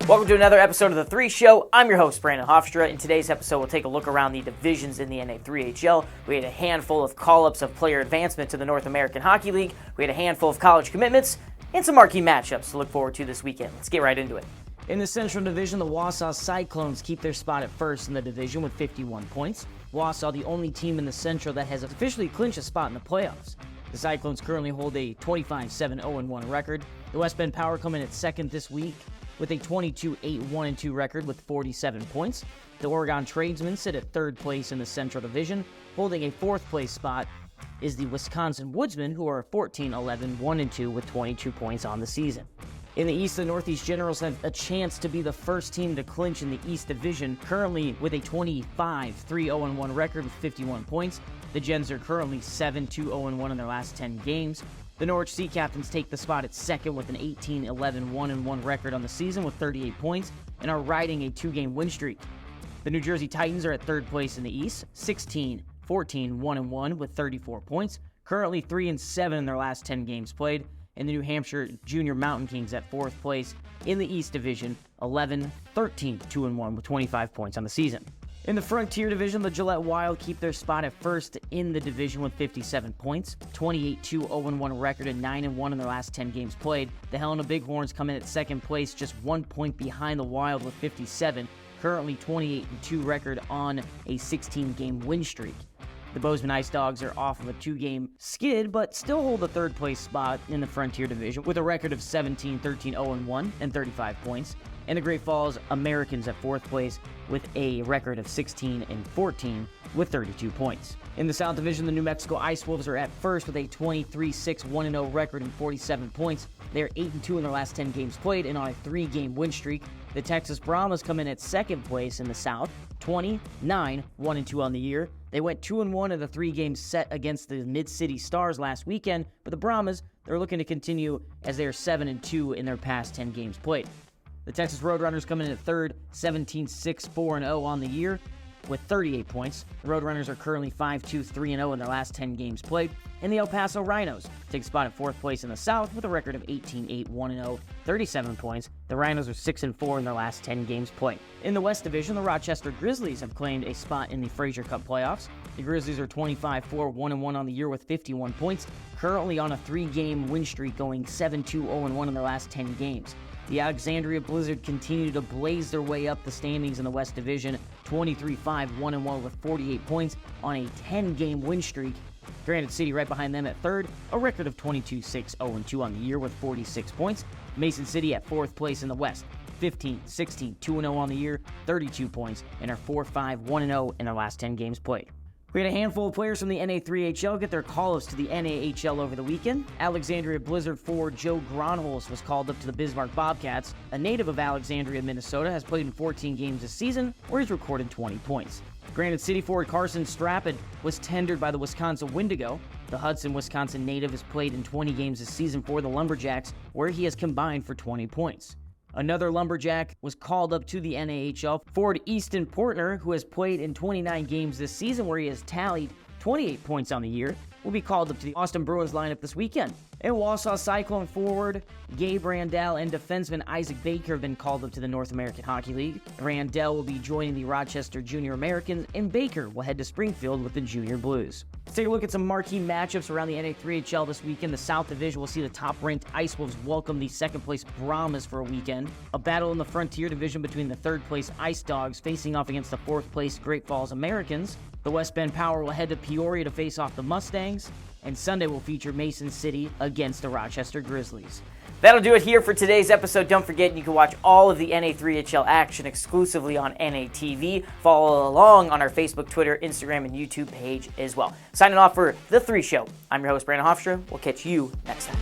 Welcome to another episode of The 3 Show. I'm your host, Brandon Hofstra. In today's episode, we'll take a look around the divisions in the NA3HL. We had a handful of call-ups of player advancement to the North American Hockey League. We had a handful of college commitments and some marquee matchups to look forward to this weekend. Let's get right into it. In the Central Division, the Wausau Cyclones keep their spot at first in the division with 51 points. Wausau, the only team in the Central that has officially clinched a spot in the playoffs. The Cyclones currently hold a 25-7-0-1 record. The West Bend Power come in at second this week with a 22-8-1-2 record with 47 points. The Oregon Tradesmen sit at third place in the Central Division. Holding a fourth place spot is the Wisconsin Woodsmen, who are 14-11-1-2 with 22 points on the season. In the East, the Northeast Generals have a chance to be the first team to clinch in the East Division, currently with a 25-3-0-1 record with 51 points. The Gens are currently 7-2-0-1 in their last 10 games. The Norwich Sea Captains take the spot at second with an 18-11-1-1 record on the season with 38 points and are riding a two-game win streak. The New Jersey Titans are at third place in the East, 16-14-1-1 with 34 points, currently 3-7 in their last 10 games played. And the New Hampshire Junior Mountain Kings at fourth place in the East Division, 11-13-2-1 with 25 points on the season. In the Frontier Division, the Gillette Wild keep their spot at first in the division with 57 points, 28-2-0-1 record and 9-1 in their last 10 games played. The Helena Bighorns come in at second place, just 1 point behind the Wild with 57, currently 28-2 record on a 16-game win streak. The Bozeman Ice Dogs are off of a two-game skid, but still hold the third place spot in the Frontier Division with a record of 17-13-0-1 and 35 points. And the Great Falls Americans at fourth place with a record of 16-14 with 32 points. In the South Division, the New Mexico Ice Wolves are at first with a 23-6-1-0 record and 47 points. They are 8-2 in their last 10 games played and on a three-game win streak. The Texas Brahmas come in at second place in the South, 29-1-2 on the year. They went 2-1 in the three games set against the Mid-City Stars last weekend, but the Brahmas, they're looking to continue as they are 7-2 in their past 10 games played. The Texas Roadrunners come in at third, 17-6-4-0 on the year with 38 points. The Roadrunners are currently 5-2-3-0 in their last 10 games played. And the El Paso Rhinos take a spot at fourth place in the South with a record of 18-8-1-0, 37 points. The Rhinos are 6-4 in their last 10 games played. In the West Division, the Rochester Grizzlies have claimed a spot in the Frazier Cup playoffs. The Grizzlies are 25-4-1-1 on the year with 51 points, currently on a three-game win streak going 7-2-0-1 in their last 10 games. The Alexandria Blizzard continue to blaze their way up the standings in the West Division, 23-5-1-1 with 48 points on a 10-game win streak. Granite City right behind them at third, a record of 22-6-0-2 on the year with 46 points. Mason City at fourth place in the West, 15-16-2-0 on the year, 32 points, and are 4-5-1-0 in their last 10 games played. We had a handful of players from the NA3HL get their call-ups to the NAHL over the weekend. Alexandria Blizzard forward Joe Gronholz was called up to the Bismarck Bobcats. A native of Alexandria, Minnesota, has played in 14 games this season, where he's recorded 20 points. Granite City forward Carson Strappin was tendered by the Wisconsin Wendigo. The Hudson, Wisconsin native has played in 20 games this season for the Lumberjacks, where he has combined for 20 points. Another Lumberjack was called up to the NAHL. Forward Easton Portner, who has played in 29 games this season where he has tallied 28 points on the year, will be called up to the Austin Bruins lineup this weekend. And Wausau Cyclone forward Gabe Randall and defenseman Isaac Baker have been called up to the North American Hockey League. Randall will be joining the Rochester Junior Americans, and Baker will head to Springfield with the Junior Blues. Let's take a look at some marquee matchups around the NA3HL this weekend. The South Division will see the top-ranked Ice Wolves welcome the second-place Brahmas for a weekend. A battle in the Frontier Division between the third-place Ice Dogs facing off against the fourth-place Great Falls Americans. The West Bend Power will head to Peoria to face off the Mustangs. And Sunday will feature Mason City against the Rochester Grizzlies. That'll do it here for today's episode. Don't forget, you can watch all of the NA3HL action exclusively on NATV. Follow along on our Facebook, Twitter, Instagram, and YouTube page as well. Signing off for The 3 Show, I'm your host, Brandon Hofstra. We'll catch you next time.